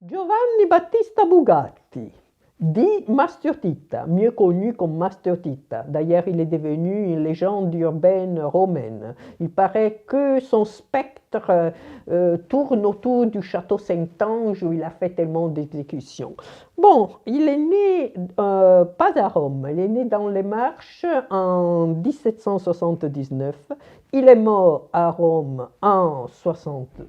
Giovanni Battista Bugatti, dit Mastiotita, mieux connu comme Mastiotita. D'ailleurs, il est devenu une légende urbaine romaine. Il paraît que son spectre tourne autour du château Saint-Ange où il a fait tellement d'exécutions. Bon, il est né pas à Rome, il est né dans les Marches en 1779. Il est mort à Rome en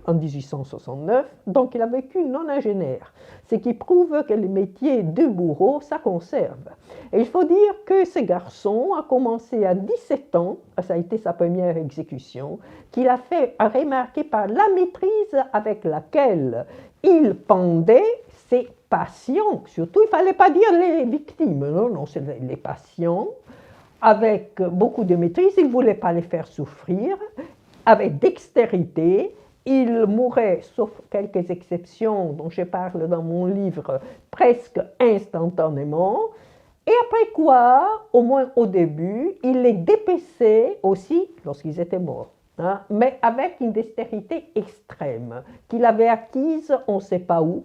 1869, donc il a vécu une nonagénaire, ce qui prouve que le métier de bourreau, ça conserve. Et il faut dire que ce garçon a commencé à 17 ans, ça a été sa première exécution, qu'il a fait remarquer par la maîtrise avec laquelle il pendait ses patients. Surtout, il ne fallait pas dire les victimes, non, c'est les patients. Avec beaucoup de maîtrise, il ne voulait pas les faire souffrir, avec dextérité. Il mourait, sauf quelques exceptions dont je parle dans mon livre, presque instantanément. Et après quoi, au moins au début, il les dépaissait aussi lorsqu'ils étaient morts, hein, mais avec une dextérité extrême qu'il avait acquise on ne sait pas où.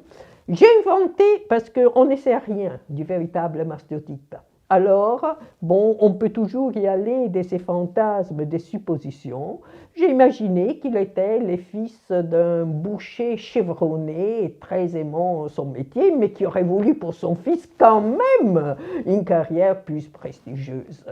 J'ai inventé, parce qu'on ne sait rien du véritable mastiotite. Alors, bon, on peut toujours y aller de ces fantasmes, des suppositions. J'ai imaginé qu'il était le fils d'un boucher chevronné et très aimant son métier, mais qui aurait voulu pour son fils quand même une carrière plus prestigieuse.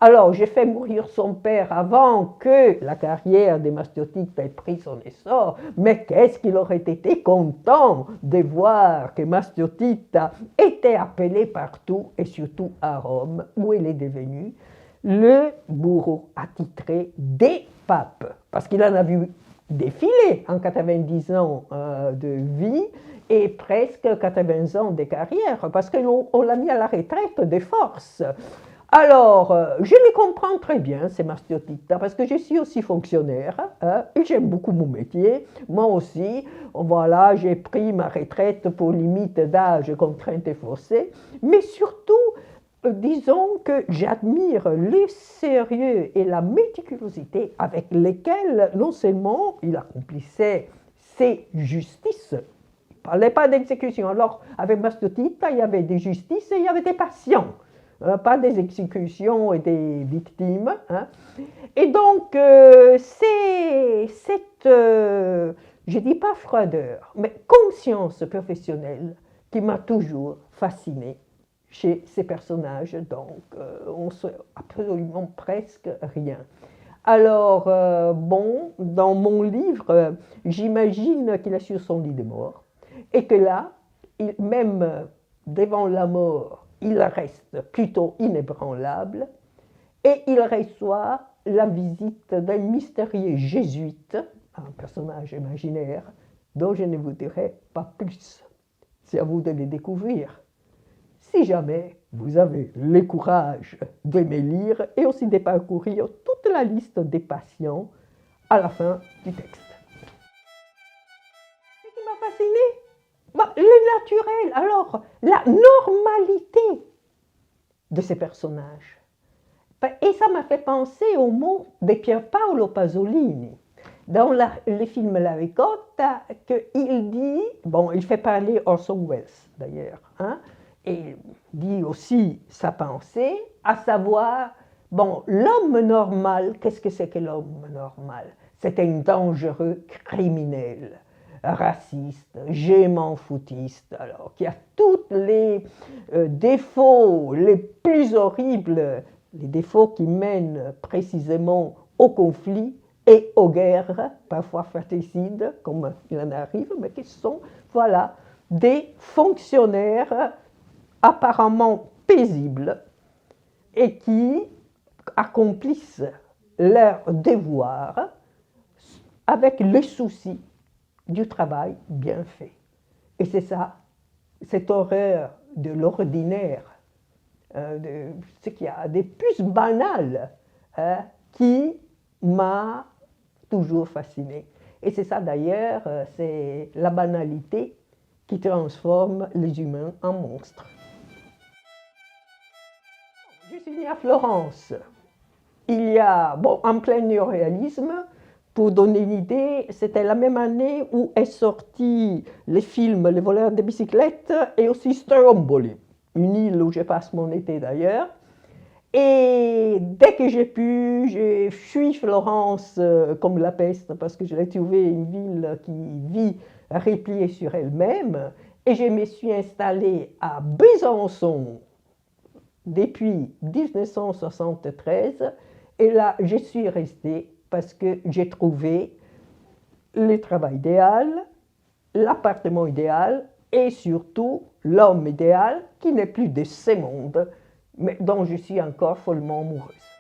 Alors, j'ai fait mourir son père avant que la carrière des mastiotites ait pris son essor, mais qu'est-ce qu'il aurait été content de voir que Mastiotita était appelé partout, et surtout à Rome, où il est devenu le bourreau attitré des papes, parce qu'il en a vu défiler en 90 ans de vie et presque 80 ans de carrière, parce qu'on l'a mis à la retraite de force. Alors, je les comprends très bien, ces mastiotita, parce que je suis aussi fonctionnaire, hein, et j'aime beaucoup mon métier. Moi aussi, voilà, j'ai pris ma retraite pour limite d'âge, contrainte et forcée, mais surtout, disons que j'admire le sérieux et la méticulosité avec lesquels, non seulement il accomplissait ses justices, il ne parlait pas d'exécution. Alors, avec Mastiotita, il y avait des justices et il y avait des patients. Pas des exécutions et des victimes. Hein. Et donc, c'est cette, je ne dis pas froideur, mais conscience professionnelle qui m'a toujours fascinée chez ces personnages. Donc, on ne sait absolument presque rien. Alors, bon, dans mon livre, j'imagine qu'il est sur son lit de mort et que là, même devant la mort, il reste plutôt inébranlable et il reçoit la visite d'un mystérieux jésuite, un personnage imaginaire, dont je ne vous dirai pas plus. C'est à vous de le découvrir. Si jamais vous avez le courage de me lire et aussi de parcourir toute la liste des patients à la fin du texte. Ce qui m'a fasciné, le naturel, alors la normalité de ces personnages. Et ça m'a fait penser au mot de Pier Paolo Pasolini. Dans le film La Ricotta, qu'il dit, bon, il fait parler Orson Welles d'ailleurs, hein, et dit aussi sa pensée, à savoir, bon, l'homme normal, qu'est-ce que c'est que l'homme normal? C'est un dangereux criminel, raciste, gémant foutiste, alors qui a tous les défauts les plus horribles, les défauts qui mènent précisément au conflit et aux guerres, parfois fratricides, comme il en arrive, mais qui sont, voilà, des fonctionnaires apparemment paisibles et qui accomplissent leur devoir avec le souci du travail bien fait. Et c'est ça, cette horreur de l'ordinaire, de ce qu'il y a de plus banal, qui m'a toujours fasciné. Et c'est ça d'ailleurs, c'est la banalité qui transforme les humains en monstres. Je suis née à Florence. Il y a, bon, en plein néoréalisme, Pour donner une idée, c'était la même année où est sorti les films Les voleurs de bicyclettes et aussi Stromboli, une île où je passe mon été d'ailleurs. Et dès que j'ai pu, j'ai fui Florence comme la peste parce que je l'ai trouvée une ville qui vit repliée sur elle-même. Et je me suis installée à Besançon depuis 1973. Et là, je suis restée parce que j'ai trouvé le travail idéal, l'appartement idéal et surtout l'homme idéal qui n'est plus de ce monde, mais dont je suis encore follement amoureuse.